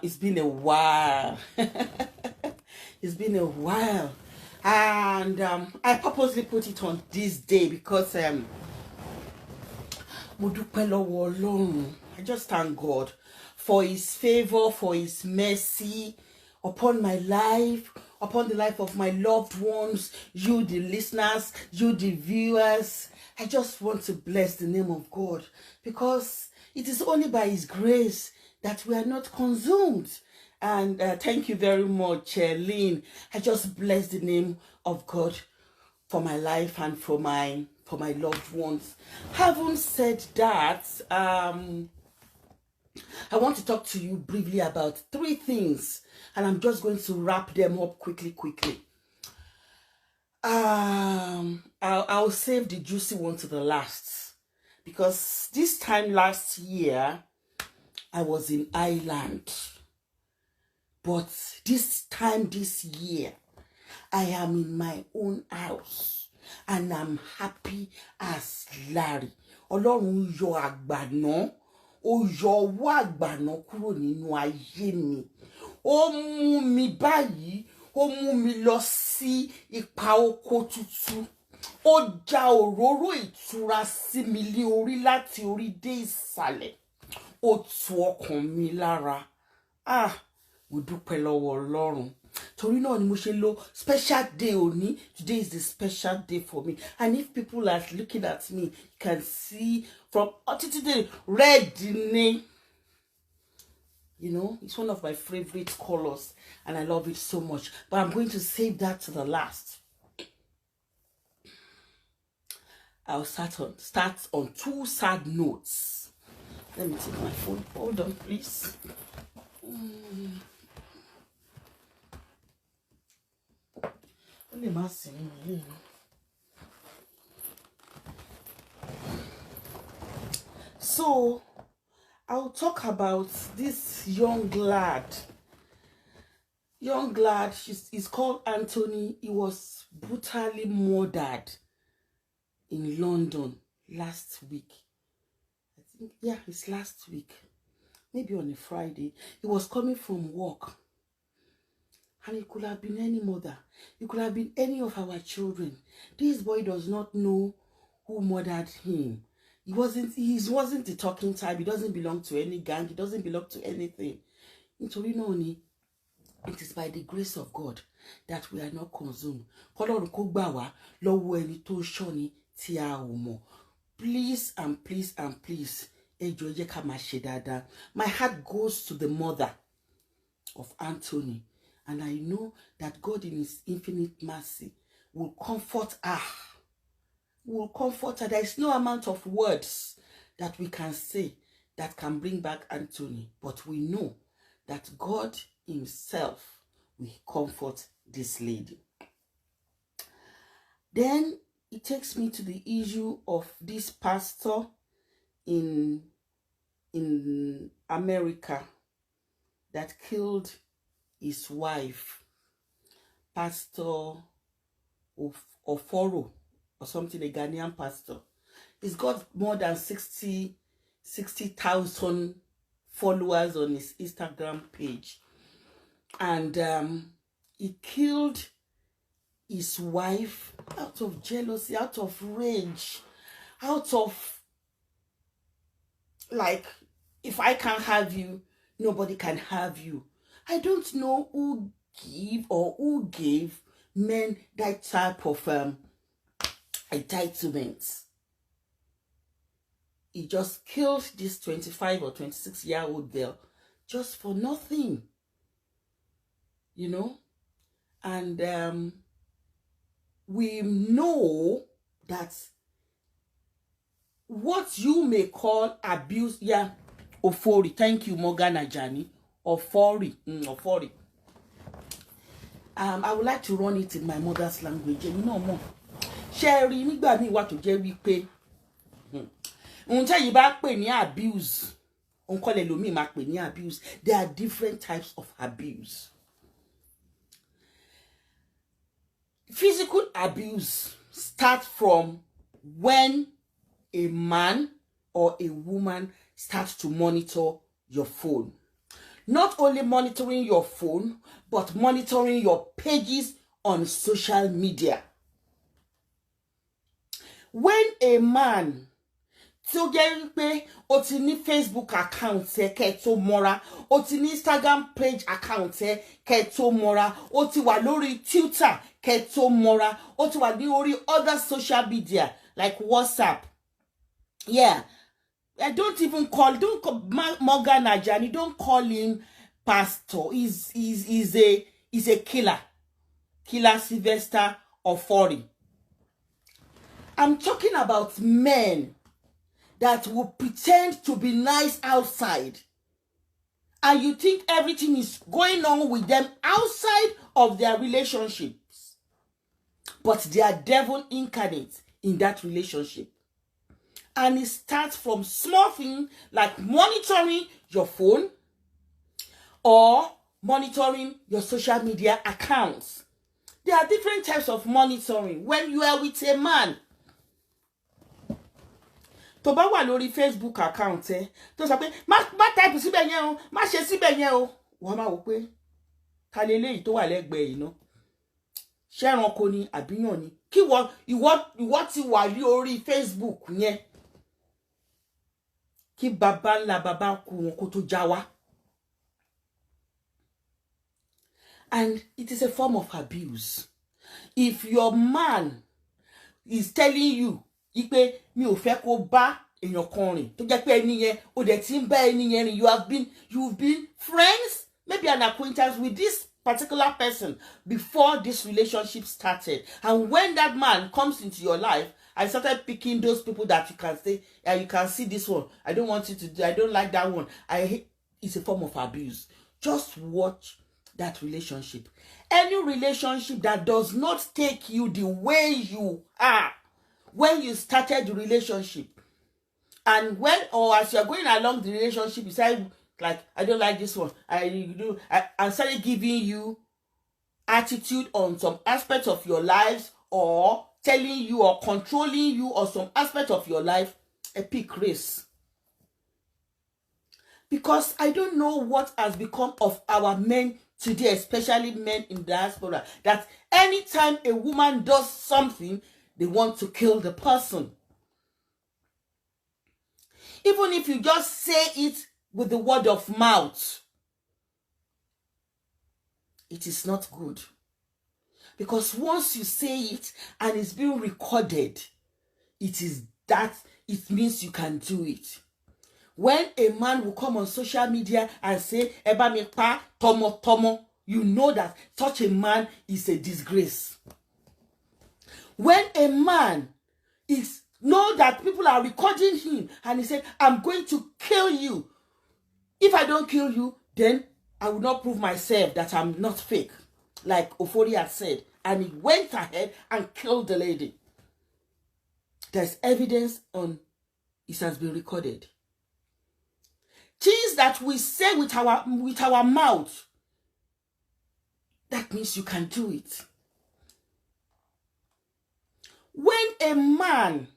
It's been a while. It's been a while. And I purposely put it on this day because mo dúpẹ́ lọ́wọ́ Ọlọ́run. I just thank God for his favor, for his mercy upon my life, upon the life of my loved ones, you the listeners, you the viewers. I just want to bless the name of God because it is only by his grace that we are not consumed. And thank you very much, Lynn. I just bless the name of God for my life and for my loved ones. Having said that, I want to talk to you briefly about 3 things, and I'm just going to wrap them up quickly. I'll save the juicy one to the last, because this time last year I was in Ireland, but this time this year I am in my own house and I'm happy as Larry. Ọlọ́run yọ àgbàná, ó yọ ọwọ́ àgbàná kúrò nínú ayé mi. Ó mú mi báyìí, ó mú mi lọ sí ipa oko tuntun. Ó já òróró ìtura sí mi lé orí láti orí dé ìsàlẹ̀. Ó tu ọkàn mi lára. Mo dúpẹ́ lọ́wọ́ Ọlọ́run. Torí náà ni mo ṣe lo special day òní. Today is the special day for me. And if people are looking at me, you can see from today red ni. You know, it's one of my favorite colors and I love it so much. But I'm going to save that to the last. I'll start on 2 sad notes. Let me take my phone. Hold on, please. So, I'll talk about this young lad. He's called Anthony. He was brutally murdered in London last week. I think, yeah, it's last week. Maybe on a Friday. He was coming from work. And it could have been any mother. It could have been any of our children. This boy does not know who murdered him. He wasn't the talking type. He doesn't belong to any gang. He doesn't belong to anything. Nítorí náà ni, it is by the grace of God that we are not consumed. Kọ́lọ́run kó gbà wá lọ́wọ́ ẹni tó ṣọ́ni tí a ò mọ̀. Please and please and please, ẹ jọ̀ọ́ ẹ jẹ́ ká máa ṣe dáadáa. My heart goes to the mother of Anthony. And I know that God in his infinite mercy will comfort her. There is no amount of words that we can say that can bring back Anthony. But we know that God himself will comfort this lady. Then it takes me to the issue of this pastor in America that killed his wife, Pastor Oforo or something, a Ghanaian pastor. He's got more than 60,000 followers on his Instagram page. And he killed his wife out of jealousy, out of rage, out of, like, if I can't have you, nobody can have you. I don't know who gave men that type of entitlement. He just killed this 25 or 26-year-old girl just for nothing, you know. And we know that what you may call abuse, Ofori. Thank you, Morgan Ajani. Ofori. I would like to run it in my mother's language. You know more. Sherry, nígbà mi wà tó jẹ́ wípé unta yi bá pè ní abuse. Onkole lomi ma pè ní abuse. There are different types of abuse. Physical abuse starts from when a man or a woman starts to monitor your phone. Not only monitoring your phone, but monitoring your pages on social media. When a man tí ó jẹ́ wípé ó ti ní Facebook account ẹ kẹ́ tó mọ́ra, ó ti ní Instagram page account ẹ kẹ́ tó mọ́ra, ó ti wà lórí Twitter kẹ́ tó mọ́ra, ó ti wà ní orí other social media like WhatsApp. Yeah, I don't call Morgan Ajani, don't call him pastor. He's a killer. Killer Sylvester Ofori. I'm talking about men that will pretend to be nice outside. And you think everything is going on with them outside of their relationships. But they are devil incarnate in that relationship. And it starts from small things like monitoring your phone or monitoring your social media accounts. There are different types of monitoring. When you are with a man, tó bá wà lórí Facebook account ẹ tó sọ pé má type síbẹ̀ yẹn o, má ṣe síbẹ̀ yẹn o, wọ́n máa wò pé ta leléyìí tó wà lẹ́gbẹ̀ẹ́ yìí ná, ṣé ẹranko ni àbíyàn ni, kí ìwọ ti wà ní orí Facebook yẹn kí baba ńlá baba kú wọn kó tó já wá. And it is a form of abuse. If your man is telling you ipe mi ò fẹ́ kó bá èèyàn kan rìn tó jẹ́ pé ẹni yẹn ó dẹ̀ ti ń bá ẹni yẹn rìn, you've been friends, maybe an acquaintance with this particular person before this relationship started, and when that man comes into your life, I started picking those people that you can say, you can see this one, I don't want you to do, I don't like that one, it's a form of abuse. Just watch that relationship. Any relationship that does not take you the way you are when you started the relationship, and as you're going along the relationship, you say, like, I don't like this one, I started giving you attitude on some aspects of your lives, or telling you or controlling you on some aspect of your life, a peak race. Because I don't know what has become of our men today, especially men in diaspora, that anytime a woman does something, they want to kill the person. Even if you just say it with the word of mouth, it is not good. Because once you say it and it's being recorded, it means you can do it. When a man will come on social media and say, Eba mi pa, tomo, you know that such a is a disgrace. When a man know that people are recording him and he said, I'm going to kill you. If I don't kill you, then I will not prove myself that I'm not fake, like Ofori had said. And he went ahead and killed the lady. There's evidence on it, has been recorded. Things that we say with our mouth, that means you can do it. When a man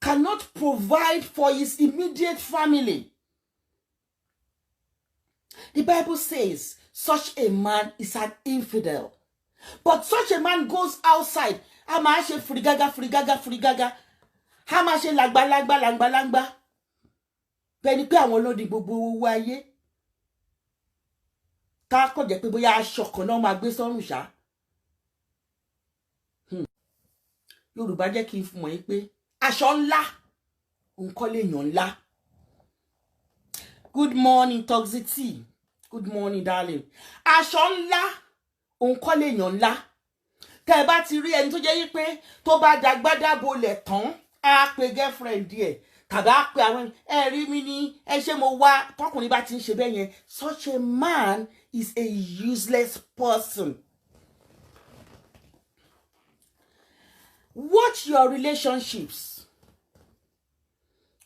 cannot provide for his immediate family, the Bible says such a man is an infidel. But such a man goes outside. Hamashe frigaga. Hamashe lagba. Bẹ́ẹ̀ni pé àwọn olódi gbogbo owó ayé. Ká kò jẹ́ pé bóyá aṣọ kan náà máa gbé sọ́rùn ṣá. Yorùbá jẹ́ kí n fún mọ̀ pé aṣọ ńlá nǹkan lè yàn ńlá. Good morning, Toxicity. Good morning, darling. Aṣọ ńlá nǹkan lè yàn ńlá. Tẹ́ bá ti rí ẹni tó jẹ́ pé tó bá dàgbàdà bolẹ̀ tán, á pe girlfriend díẹ̀. Tàbá pe àwọn ẹ̀rí mi ní ẹ ṣé mo wá tọkùnrin bá ti ń ṣe bẹ́ẹ̀ yẹn. Such a man is a useless person. Watch your relationships.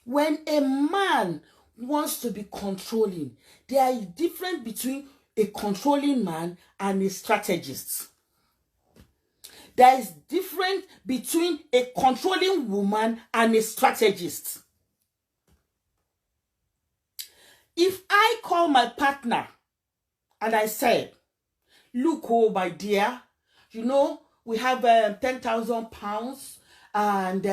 When a man wants to be controlling, there is a difference between a controlling man and a strategist. There is difference between a controlling woman and a strategist. If I call called my partner and I said, look, oh, my dear, you know, we have 10,000 pounds and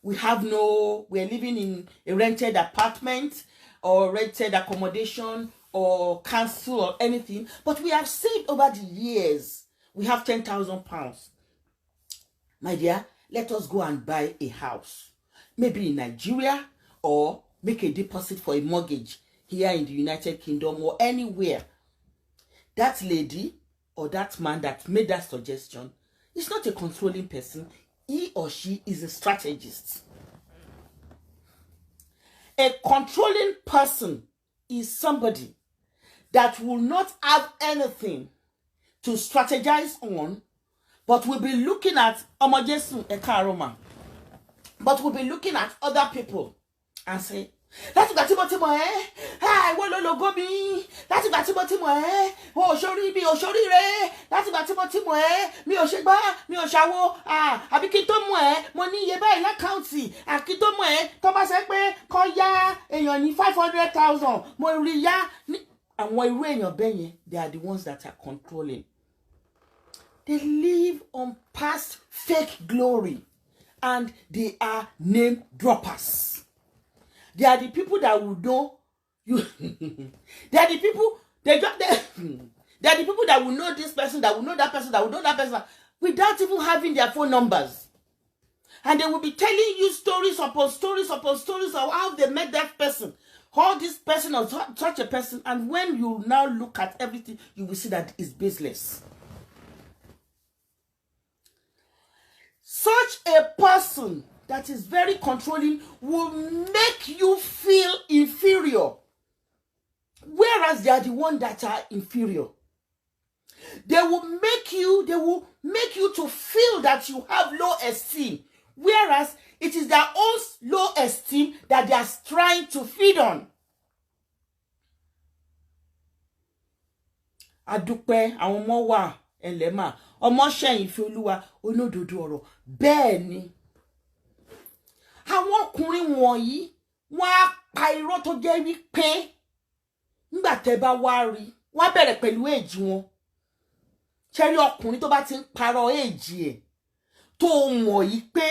we're living in a rented apartment or rented accommodation or council or anything, but we have saved over the years. We have 10,000 pounds. My dear, let us go and buy a house, maybe in Nigeria, or make a deposit for a mortgage here in the United Kingdom or anywhere. That lady or that man that made that suggestion is not a controlling person. He or she is a strategist. A controlling person is somebody that will not have anything to strategize on, but will be looking at but will be looking at other people and say, láti gbà tí mo ti mọ̀ ẹ́, ìwọ ló lògo mi, láti gbà tí mo ti mọ̀ ẹ́, o ṣorí mi, o ṣorí rẹ̀, láti gbà tí mo ti mọ̀ ẹ́, mi ò ṣe gbá, mi ò ṣàwo, àbí kí n tó mọ̀ ẹ́, mo ní iye báyìí lákàùntì, kí n tó mọ̀ ẹ́, tó bá ṣe pé kó yá èèyàn ní 500,000, mo rí yá. Àwọn irú èèyàn bẹ́ẹ̀ yẹn, they are the ones that are controlling. They live on past fake glory and they are name droppers. They are the people that will know you. They are the people, they are the people that will know this person, that will know that person, that will know that person, without even having their phone numbers. And they will be telling you stories upon stories upon stories of how they met that person. How this person or such a person. And when you now look at everything, you will see that it's baseless. Such a person that is very controlling will make you feel inferior, whereas they are the ones that are inferior. They will make you to feel that you have low esteem, whereas it is their own low esteem that they are trying to feed on. Adúpẹ́ àwọn ọmọ wa ẹlẹ́mà ọmọ ṣẹ̀yìn fi Olúwa onódodo ọ̀rọ̀ bẹ́ẹ̀ ni. Àwọn ọkùnrin wọ̀nyí wọ́n á pa irọ́ tó jẹ́ wípé nígbà tẹ́ bá wá rí wọ́n á bẹ̀rẹ̀ pẹ̀lú èjì wọn. Ṣé rí ọkùnrin tó bá ti ń parọ́ èjì ẹ̀ tó mọ̀ yí pé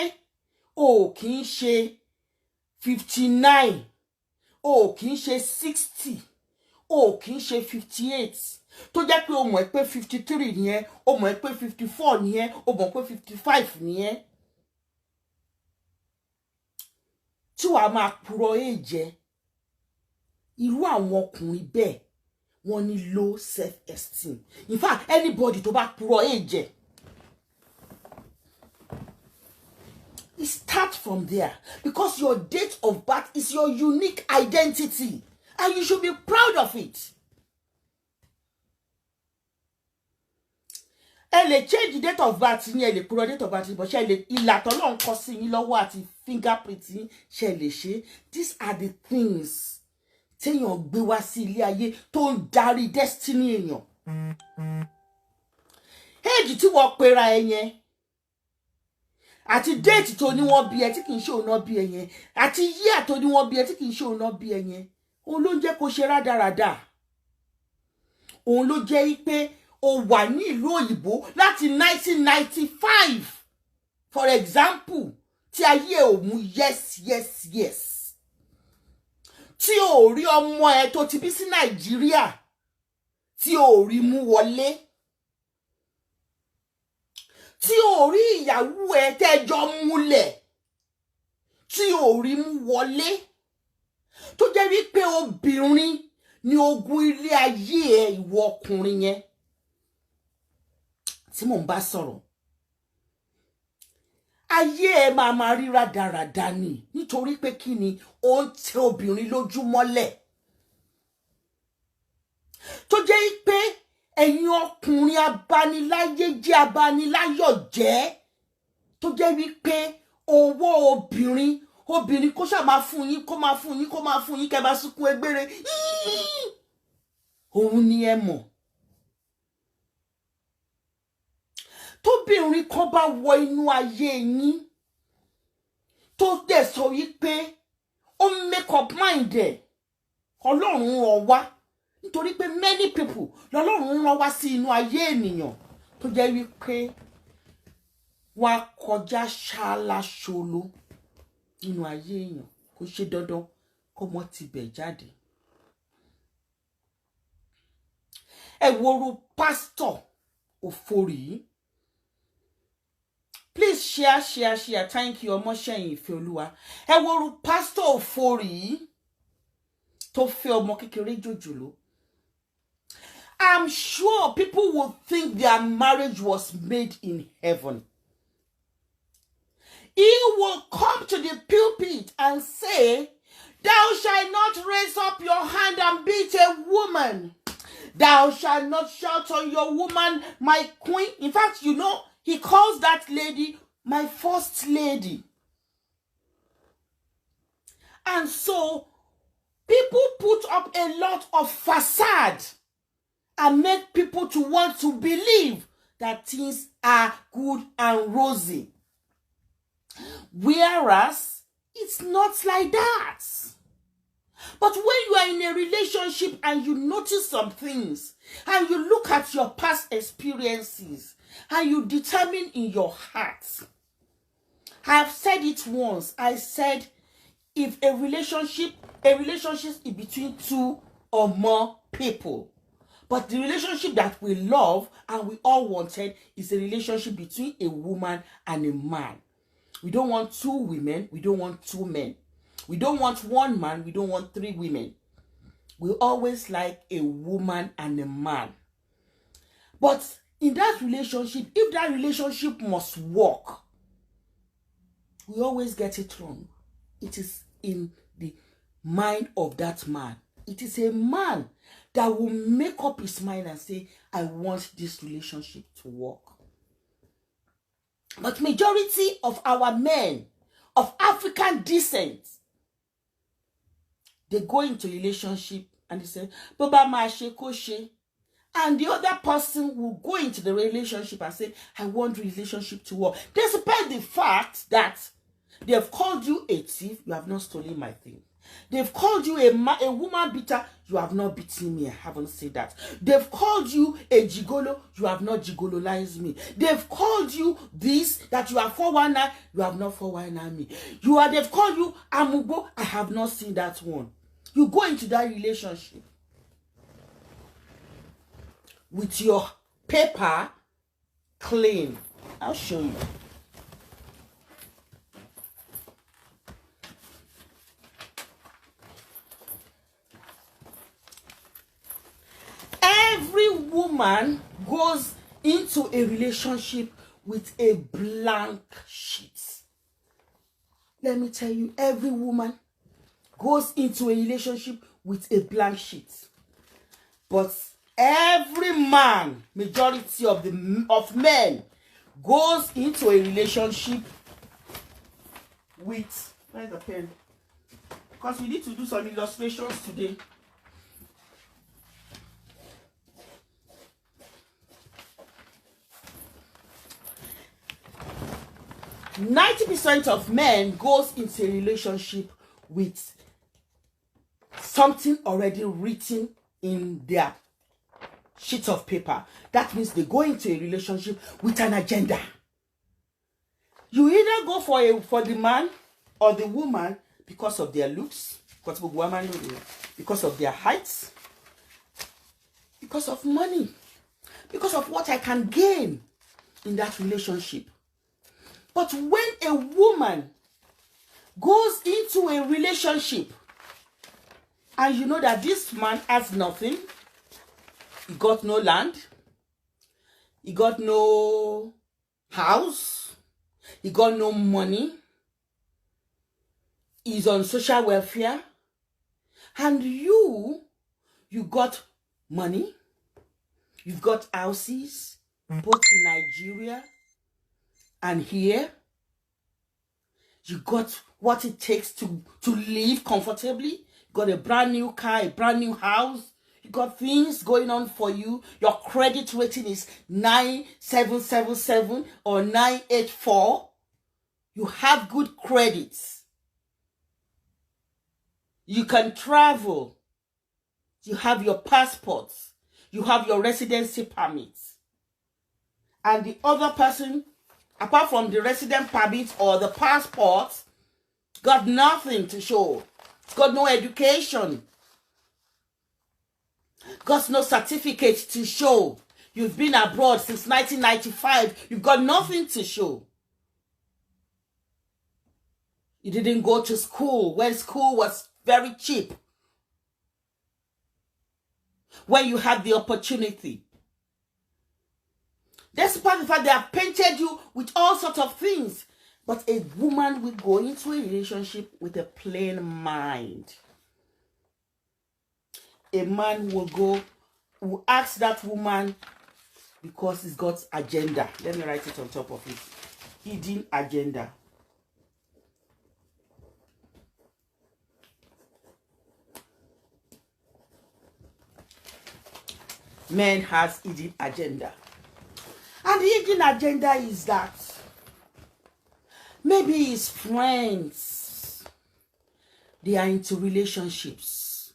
o kì í ṣe 59, o kì í ṣe 60, o kì í ṣe 58, tó jẹ́ pé o mọ̀ pé 53 nìyẹn, o mọ̀ pé 54 nìyẹn, o mọ̀ pé 55 nìyẹn. Tí wàá máa purọ́ èjẹ́, irú àwọn ọkùnrin bẹ́ẹ̀ wọ́n ní low self-esteem. In fact, anybody tó bá purọ́ èjẹ́, it starts from there, because your date of birth is your unique identity and you should be proud of it. Ẹ lè change date of birth yín, ẹ lè purọ́ date of birth, but ṣé lè ìlà t'Ọlọ́run kọ sí yín lọ́wọ́ àti fingerprint yín ṣé lè ṣe. These are the things téèyàn gbé wá sí ilé ayé tó ń darí destiny èèyàn. Age tí wọ́n pera ẹ yẹn àti date tó ní wọ́n bí ẹ tí kì í ṣe òun náà bí ẹ yẹn àti year tó ní wọ́n bí ẹ tí kì í ṣe òun náà bí ẹ yẹn, òun ló ń jẹ́ kó ṣe rádaràda. Òun ló jẹ́ pé o wà ní ìlú òyìnbó láti 1995, for example, tí ayé ò mú yes. Tí o rí ọmọ ẹ tó ti bí sí Nàìjíríà, tí o rí mú wọlé. Tí o rí ìyàwó ẹ tẹ́jọ́ múlẹ̀, tí o rí mú wọlé. Tó jẹ́ wípé obìnrin ni ogun ilé ayé ẹ, ìwọ ọkùnrin yẹn tí mò ń bá sọ̀rọ̀. Ayé ẹ máa rí rádaràda ni, nítorí pé kí ni ó ń tẹ obìnrin lójú mọ́lẹ̀. Tó jẹ́ pé ẹ̀yin ọkùnrin abaniláyé jẹ́ abaniláyọ̀ jẹ́, tó jẹ́ wípé owó obìnrin kó ṣáà máa fún yín, kó máa fún yín kẹ́ bá sunkún egbére. Òun ni ẹ mọ̀. Tóbìnrin kan bá wọ inú ayé yín tó dẹ̀ sọ wípé ó make up mind ẹ̀, Ọlọ́run rán wa nítorí pé many people lọ́lọ́run rán wa sí inú ayé ènìyàn tó jẹ́ wípé wọ́n kọjá ṣáláṣolo nínú ayé èèyàn kò ṣe dandan kó mọ́ tibẹ̀ jáde. Ẹ woru pastor Ofori. Please share. Thank you. Ọmọ Ṣẹ̀yìn Ìfẹ́ Olúwa. Ẹ woru pastor Ofori tó fẹ́ ọmọ kékeré jòjòló. I'm sure people would think their marriage was made in heaven. He will come to the pulpit and say, "Thou shalt not raise up your hand and beat a woman. Thou shalt not shout on your woman, my queen." In fact, you know, he calls that lady my first lady. And so, people put up a lot of facade and make people to want to believe that things are good and rosy. Whereas, it's not like that. But when you are in a relationship and you notice some things, and you look at your past experiences, and you determine in your heart, I've said it once, I said, if a relationship is between two or more people, but the relationship that we love and we all wanted is a relationship between a woman and a man. We don't want two women, we don't want two men. We don't want one man, we don't want three women. We always like a woman and a man. But in that relationship, if that relationship must work, we always get it wrong. It is in the mind of that man. It is a man that will make up his mind and say, "I want this relationship to work." But majority of our men of African descent, they go into a relationship and they say, "Baba ma she ko she." And the other person will go into the relationship and say, "I want the relationship to work." Despite the fact that they've called you a thief, you have not stolen my thing. They've called you a woman beater, you have not beaten me, I haven't said that. They've called you a gigolo, you have not gigolized me. They've called you this, that you are 419, you have not 419 me. They've called you amubo, I have not seen that one. You go into that relationship with your paper clean. I'll show you. Every woman goes into a relationship with a blank sheet. Let me tell you, every woman goes into a relationship with a blank sheet. But every man, majority of men, goes into a relationship with, where's the pen? Because we need to do some illustrations today. 90% of men goes into a relationship with something already written in their sheet of paper. That means they go into a relationship with an agenda. You either go for the man or the woman because of their looks, because of their height, because of money, because of what I can gain in that relationship. But when a woman goes into a relationship and you know that this man has nothing, he got no land, he got no house, he got no money, he's on social welfare, and you got money, you've got houses, both in Nigeria and here, you got what it takes to live comfortably, you got a brand new car, a brand new house, you got things going on for you, your credit rating is 9777 or 984, you have good credits, you can travel, you have your passport, you have your residency permit, and the other person, apart from the resident permit or the passport, got nothing to show. Got no education, got no certificate to show. You've been abroad since 1995. You've got nothing to show. You didn't go to school when school was very cheap, when you had the opportunity. Despite the fact they have painted you with all sorts of things. But a woman will go into a relationship with a plain mind. A man will ask that woman because he's got agenda. Let me write it on top of it. Hidden agenda. Men has hidden agenda. And the hidden agenda is that maybe his friends, they are into relationships.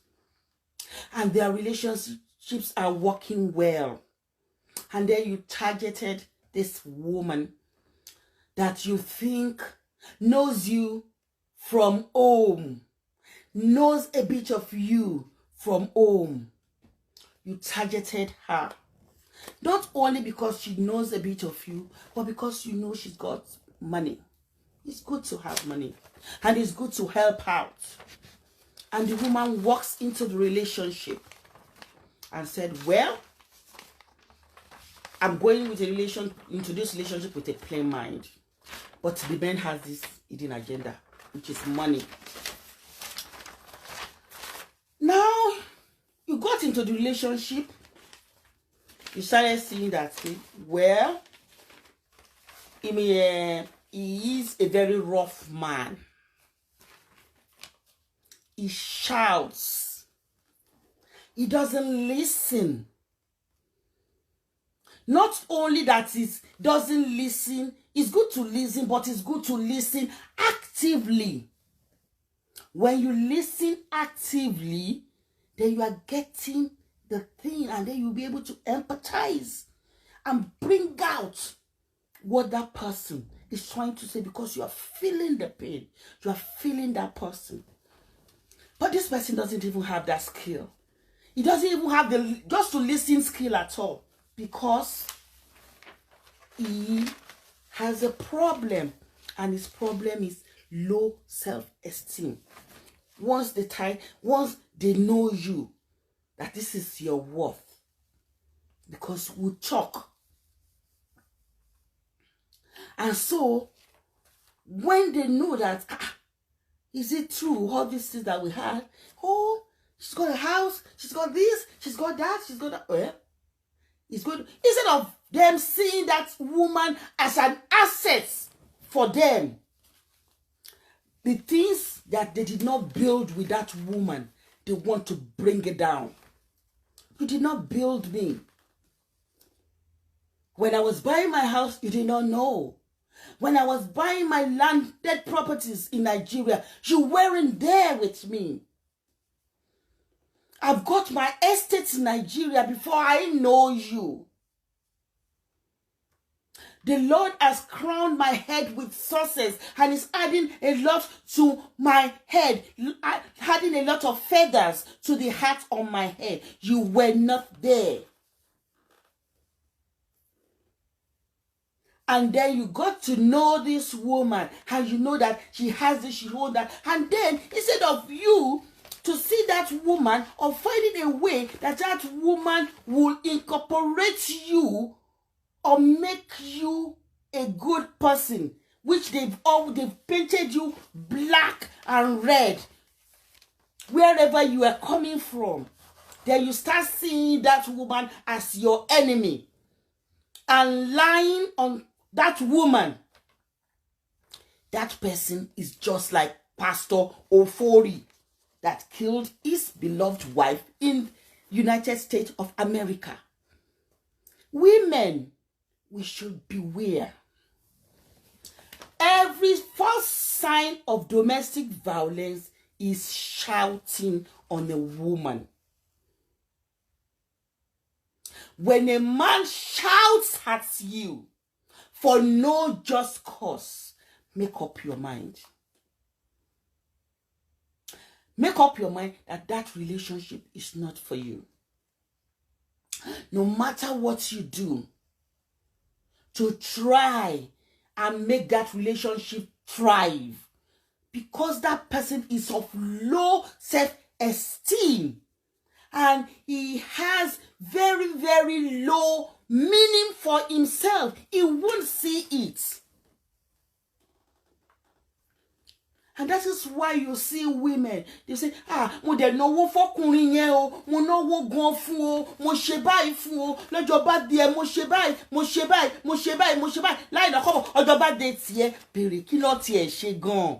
And their relationships are working well. And then you targeted this woman that you think knows you from home, knows a bit of you from home. You targeted her. Not only because she knows a bit of you, but because you know she's got money. It's good to have money. And it's good to help out. And the woman walks into the relationship and said, well, I'm going into this relationship with a plain mind. But the man has this hidden agenda, which is money. Now, you got into the relationship. You started seeing that, well, he is a very rough man. He shouts. He doesn't listen. Not only that he doesn't listen, it's good to listen, but it's good to listen actively. When you listen actively, then you are getting the thing, and then you'll be able to empathize and bring out what that person is trying to say, because you are feeling the pain. You are feeling that person. But this person doesn't even have that skill. He doesn't even have the just to listen skill at all, because he has a problem, and his problem is low self-esteem. Once they know you, that this is your worth, because we talk. And so, when they know that, is it true, all these things that we had? Oh, she's got a house, she's got this, she's got that, she's got that. Well, it's good. Instead of them seeing that woman as an asset for them, the things that they did not build with that woman, they want to bring it down. You did not build me. When I was buying my house, you did not know. When I was buying my landed properties in Nigeria, you weren't there with me. I've got my estates in Nigeria before I know you. The Lord has crowned my head with success and is adding a lot to my head, adding a lot of feathers to the hat on my head. You were not there. And then you got to know this woman, and you know that she has this, she holds that. And then instead of you to see that woman or finding a way that that woman will incorporate you or make you a good person, which they've painted you black and red, wherever you are coming from, then you start seeing that woman as your enemy and lying on that woman. That person is just like Pastor Ofori that killed his beloved wife in United States of America. Women, we should beware. Every first sign of domestic violence is shouting on a woman. When a man shouts at you for no just cause, make up your mind. Make up your mind that that relationship is not for you. No matter what you do to try and make that relationship thrive, because that person is of low self-esteem and he has very, very low meaning for himself, he won't see it. And that is why you see women, they say, mo de náwó fọ́kùnrin yẹn o, mo náwó gan fún o, mo ṣe báyìí fún o, lọ́jọ́ bá dé mo ṣe báyìí, mo ṣe báyìí, mo ṣe báyìí, mo ṣe báyìí, láì dá kọ́bọ̀, ọjọ́ bá dé tiẹ̀, béèrè kí ló tiẹ̀ ṣe gan.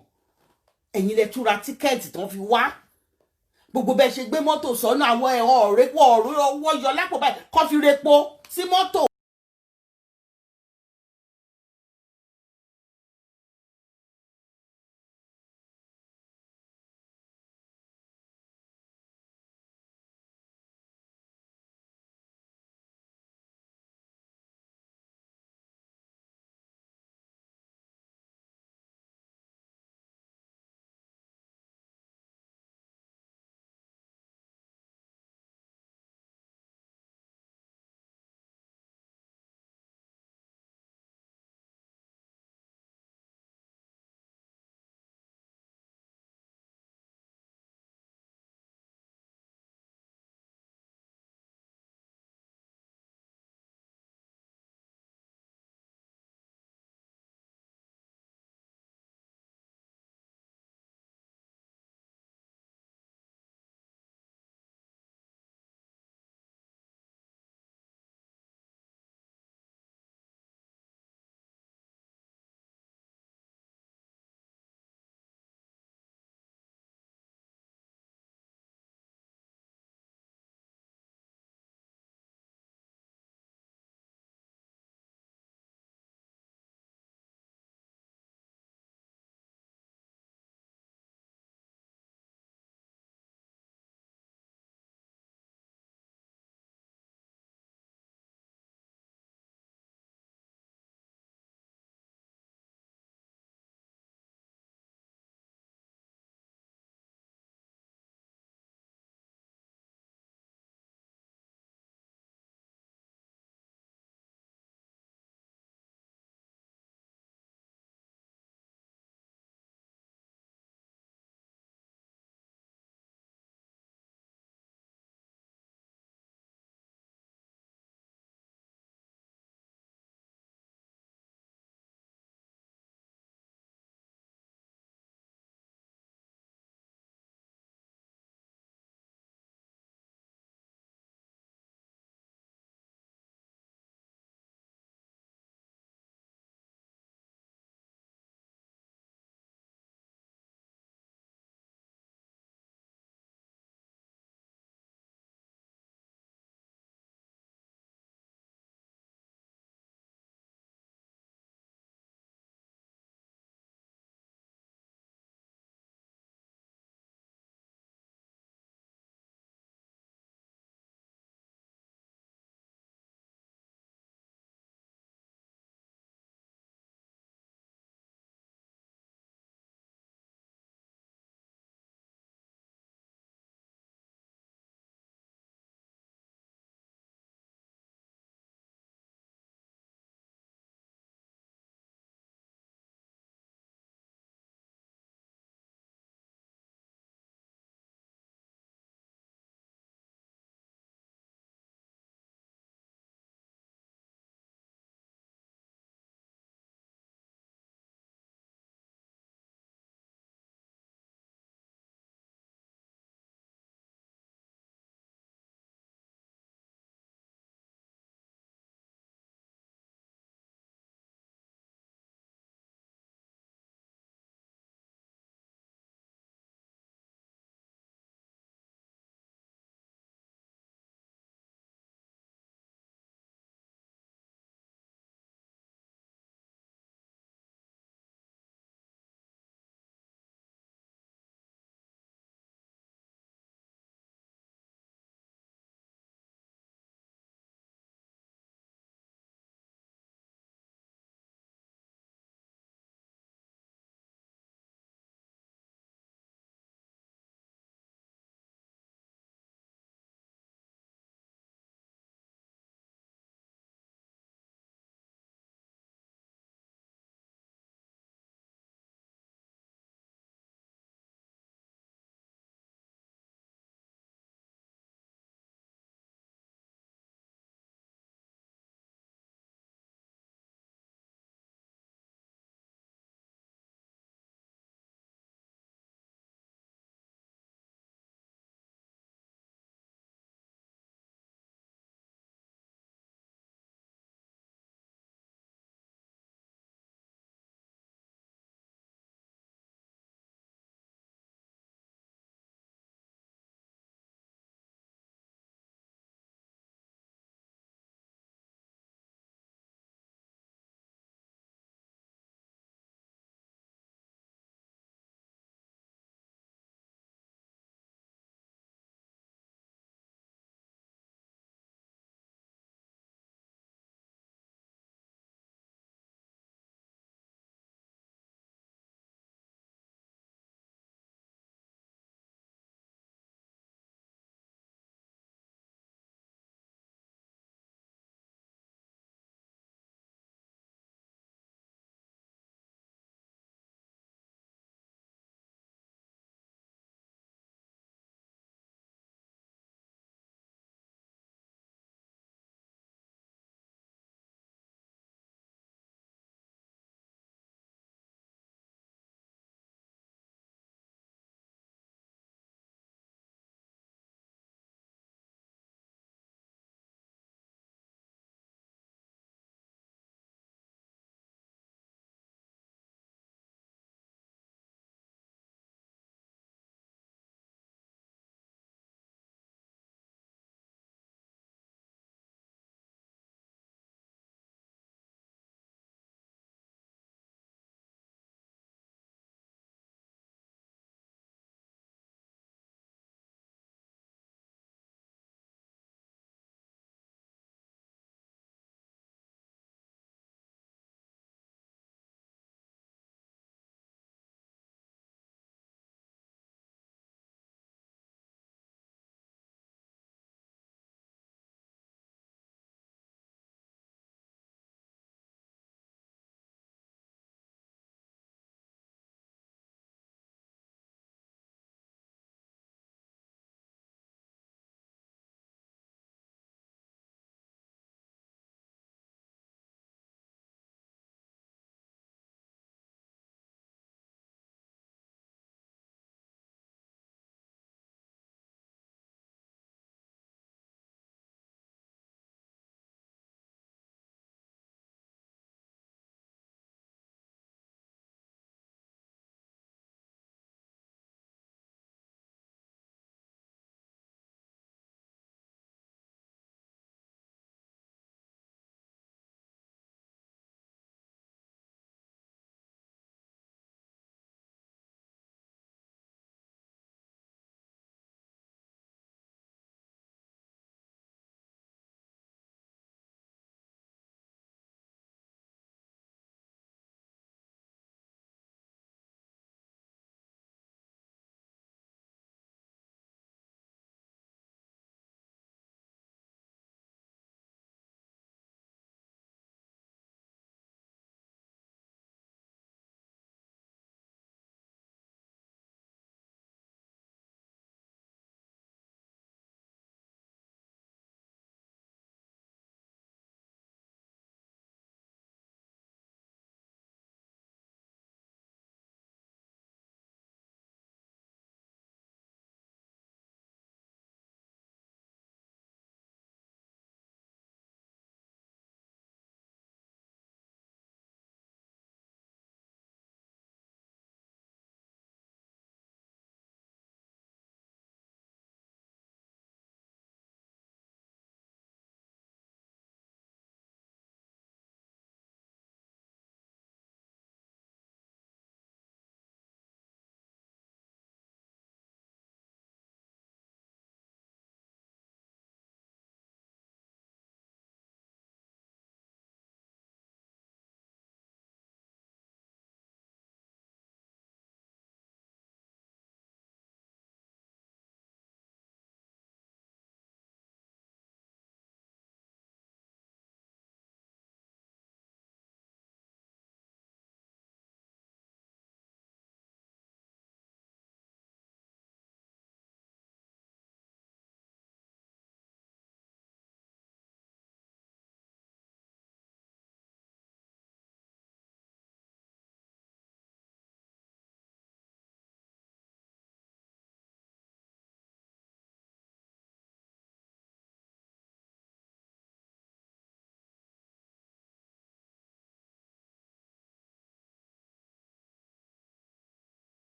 Ẹ̀yin lẹ tún ra tíkẹ́ẹ̀tì tán fi wá. Gbogbo bẹ́ẹ̀ ṣe gbé mọ́tò sọ́nà àwọn ẹ̀họ́ ọ̀rẹ́ ọwọ́ yọ lápò báyìí, kó fi repo sí mọ́tò.